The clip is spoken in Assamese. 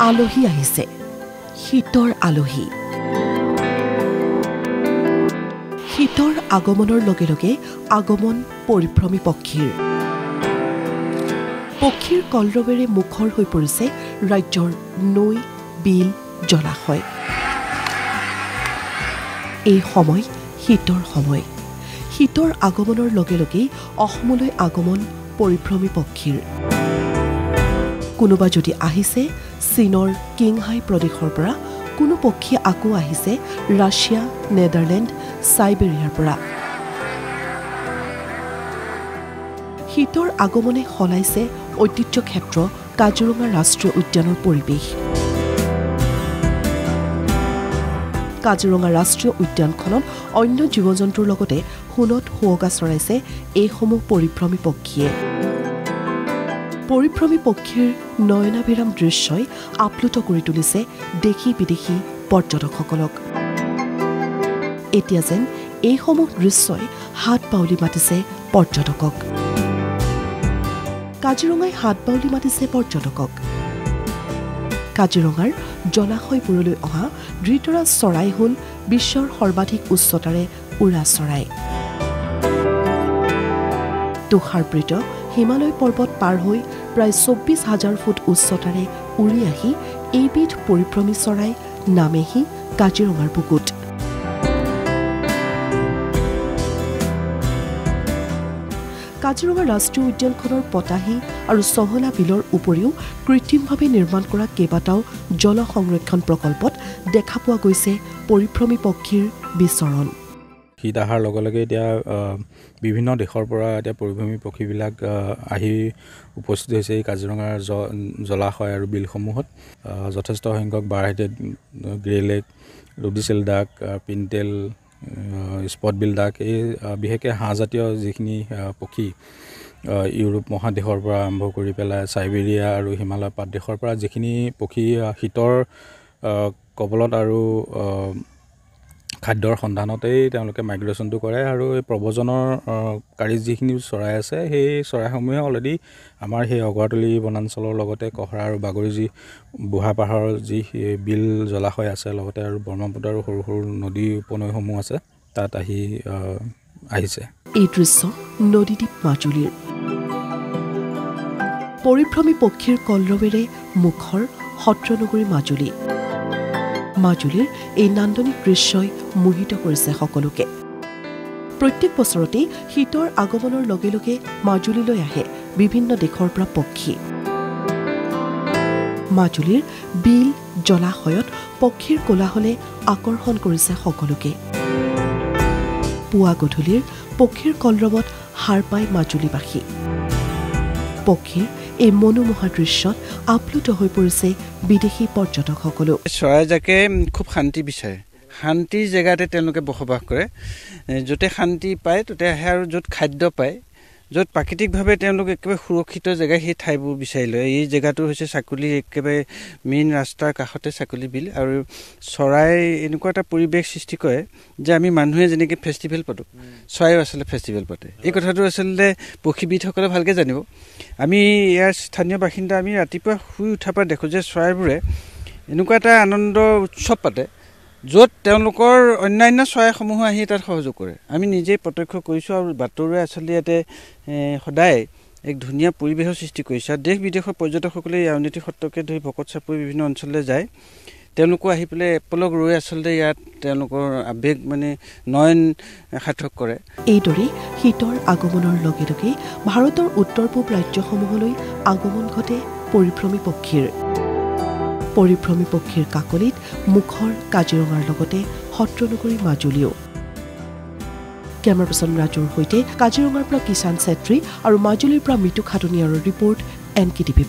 আলহী আহিছে শীতৰ আলহী শীতৰ আগমনৰ লগে লগে আগমন পৰিভ্ৰমী পক্ষীৰ কলৰৱেৰে মুখৰ হৈ পৰিছে ৰাজ্যৰ নৈ বিল জলাশয় এই সময় শীতৰ আগমনৰ লগে লগে অসমলৈ আগমন পৰিভ্ৰমী পক্ষীৰ কোনোবা যদি আহিছে চীনৰ কিংহাই প্ৰদেশৰ পৰা কোনো পক্ষী আকৌ আহিছে ৰাছিয়া নেদাৰলেণ্ড সাইবেৰিয়াৰ পৰা শীতৰ আগমনে সলাইছে ঐতিহ্য ক্ষেত্ৰ কাজিৰঙা ৰাষ্ট্ৰীয় উদ্যানৰ পৰিৱেশ কাজিৰঙা ৰাষ্ট্ৰীয় উদ্যানখনত অন্য জীৱ-জন্তুৰ লগতে সোণত শুৱগা চৰাইছে এইসমূহ পৰিভ্ৰমী পক্ষীয়ে পৰিভ্ৰমী পক্ষীৰ নয়নাভিৰাম দৃশ্যই আপ্লুত কৰি তুলিছে দেশী বিদেশী পৰ্যটকসকলক এতিয়া যেন এইসমূহ দৃশ্যই হাত বাউলি মাতিছে পৰ্যটকক কাজিৰঙাই হাত বাউলি মাতিছে পৰ্যটকক কাজিৰঙাৰ জলাশয়বোৰলৈ অহা ধৃতৰাজ চৰাই হ'ল বিশ্বৰ সৰ্বাধিক উচ্চতাৰে উৰা চৰাই তুষাৰবৃত হিমালয় পৰ্বত পাৰ হৈ প্ৰায় ২৪,০০০ ফুট উচ্চতাৰে উৰি আহি এইবিধ পৰিভ্ৰমী চৰাই নামেহি কাজিৰঙাৰ বুকুত কাজিৰঙা ৰাষ্ট্ৰীয় উদ্যানখনৰ পতাহী আৰু চহলা বিলৰ উপৰিও কৃত্ৰিমভাৱে নিৰ্মাণ কৰা কেইবাটাও জল সংৰক্ষণ প্ৰকল্পত দেখা পোৱা গৈছে পৰিভ্ৰমী পক্ষীৰ বিচৰণ শীত অহাৰ লগে লগে এতিয়া বিভিন্ন দেশৰ পৰা এতিয়া পৰিভ্ৰমী পক্ষীবিলাক আহি উপস্থিত হৈছে এই কাজিৰঙাৰ জলাশয় আৰু বিলসমূহত যথেষ্ট সংখ্যক বাৰহেডেড গ্ৰেলেক ৰুডিচেল ডাক পিনটেল স্পট বিল ডাক এই বিশেষকৈ হাঁহজাতীয় যিখিনি পক্ষী ইউৰোপ মহাদেশৰ পৰা আৰম্ভ কৰি পেলাই চাইবেৰিয়া আৰু হিমালয় পাত দেশৰ পৰা যিখিনি পক্ষী শীতৰ কবলত আৰু খাদ্যৰ সন্ধানতেই তেওঁলোকে মাইগ্ৰেশ্যনটো কৰে আৰু এই প্ৰব্ৰজনৰ কাৰী যিখিনি চৰাই আছে সেই চৰাইসমূহে অলৰেডি আমাৰ সেই অগৰাতলি বনাঞ্চলৰ লগতে কহৰা আৰু বাগৰি যি বুঢ়া পাহাৰৰ যি বিল জলাশয় আছে লগতে আৰু ব্ৰহ্মপুত্ৰ আৰু সৰু সৰু নদী উপনৈসমূহ আছে তাত আহিছে এই দৃশ্য নদীদ্বীপ মাজুলীৰ পৰিভ্ৰমী পক্ষীৰ কলৰৱেৰে মুখৰ সত্ৰনগৰী মাজুলীৰ এই নান্দনিক দৃশ্যই মোহিত কৰিছে সকলোকে প্ৰত্যেক বছৰতে শীতৰ আগমনৰ লগে লগে মাজুলীলৈ আহে বিভিন্ন দেশৰ পৰা পক্ষী মাজুলীৰ বিল জলাশয়ত পক্ষীৰ কোলাহলে আকৰ্ষণ কৰিছে সকলোকে পুৱা গধূলিৰ পক্ষীৰ কলৰৱত হাৰ পাই মাজুলীবাসী পক্ষীৰ এই মনোমোহা দৃশ্যত আপ্লুত হৈ পৰিছে বিদেশী পৰ্যটকসকলো চৰাইজাকে খুব শান্তি বিচাৰে শান্তিৰ জেগাতে তেওঁলোকে বসবাস কৰে য'তে শান্তি পায় ততে আহে আৰু য'ত খাদ্য পায় য'ত প্ৰাকৃতিকভাৱে তেওঁলোকে একেবাৰে সুৰক্ষিত জেগা সেই ঠাইবোৰ বিচাৰি লয় এই জেগাটো হৈছে চাকুলি একেবাৰে মেইন ৰাস্তাৰ কাষতে চাকুলি বিল আৰু চৰাই এনেকুৱা এটা পৰিৱেশ সৃষ্টি কৰে যে আমি মানুহে যেনেকৈ ফেষ্টিভেল পাতোঁ চৰাইও আচলতে ফেষ্টিভেল পাতে এই কথাটো আচলতে পক্ষীবিদসকলে ভালকৈ জানিব আমি ইয়াৰ স্থানীয় বাসিন্দা আমি ৰাতিপুৱা শুই উঠাৰ পৰা দেখোঁ যে চৰাইবোৰে এনেকুৱা এটা আনন্দ উৎসৱ পাতে য'ত তেওঁলোকৰ অন্যান্য চৰাইসমূহ আহি তাত সহযোগ কৰে আমি নিজেই প্ৰত্যক্ষ কৰিছোঁ আৰু বাতৰুৱে আচলতে ইয়াতে সদায় এক ধুনীয়া পৰিৱেশৰ সৃষ্টি কৰিছে আৰু দেশ বিদেশৰ পৰ্যটকসকলে এই আউনীআটী সত্ৰকে ধৰি ভকত চাপৰি বিভিন্ন অঞ্চললৈ যায় তেওঁলোকো আহি পেলাই এপলক ৰৈ আচলতে ইয়াত তেওঁলোকৰ আৱেগ মানে নয়ন সাৰ্থক কৰে এইদৰে শীতৰ আগমনৰ লগে লগে ভাৰতৰ উত্তৰ পূব ৰাজ্যসমূহলৈ আগমন ঘটে পৰিভ্ৰমী পক্ষীৰ কাকলিত মুখৰ কাজিৰঙাৰ লগতে সত্ৰনগৰী মাজুলীও কেমেৰা পাৰ্চন ৰাজুৰ সৈতে কাজিৰঙাৰ পৰা কিষাণ চেত্ৰী আৰু মাজুলীৰ পৰা মিতু খাটুনিয়াৰৰ ৰিপৰ্ট NKTV+।